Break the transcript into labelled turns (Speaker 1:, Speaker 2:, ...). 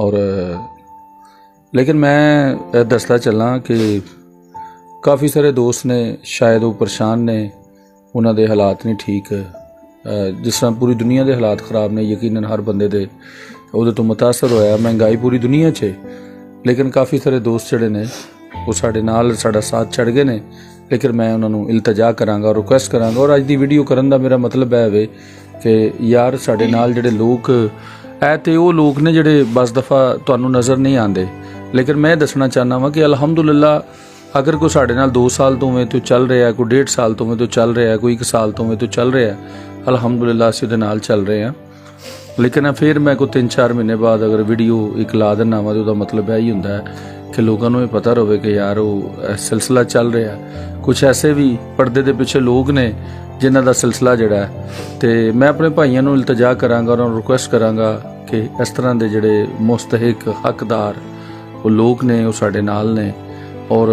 Speaker 1: और लेकिन मैं दसदा चलां कि काफ़ी सारे दोस्त ने शायद वो परेशान ने, उन्हां दे हालात नहीं ठीक। जिस तरह पूरी दुनिया के हालात ख़राब ने, यकीनन हर बंदे दे उहदे तो मुतासर होया। महंगाई पूरी दुनिया 'च है, लेकिन काफ़ी सारे दोस्त जिहड़े ने वो साडे नाल साडा साथ छड़ गए ने। लेकिन मैं उन्होंने इल्तजा करांगा, रिक्वेस्ट करांगा। और अज दी वीडियो करन दा मेरा मतलब है वे कि यार साडे नाल जिहड़े लोग ऐ ते वो लोग ने जिहड़े बस दफ़ा तुहानूं नज़र नहीं आंदे। लेकिन मैं दसना चाहना वा कि अलहमदुलिल्लाह अगर कोई साडे नाल 2 साल तो मैं तो चल रहा है, कोई 1.5 साल तो मैं तो चल रहा है, कोई 1 साल तो मैं तो चल रहा है, अलहमदुलिल्लाह असीं उहदे नाल चल रहे हैं। लेकिन फिर मैं कोई 3-4 महीने बाद अगर वीडियो एक ला दिना वा तो उसका मतलब यही होंदा है कि लोगों को पता रहे कि यार वो सिलसिला चल रहा है। कुछ ऐसे भी पर्दे के पिछे लोग ने जिन्हां दा सिलसिला जिहड़ा है। तो मैं अपने भाइयों को इल्तजा करांगा और रिक्वेस्ट करांगा कि इस तरह के जिहड़े मुस्तहिक हकदार वो लोग ने वो साडे नाल ने। और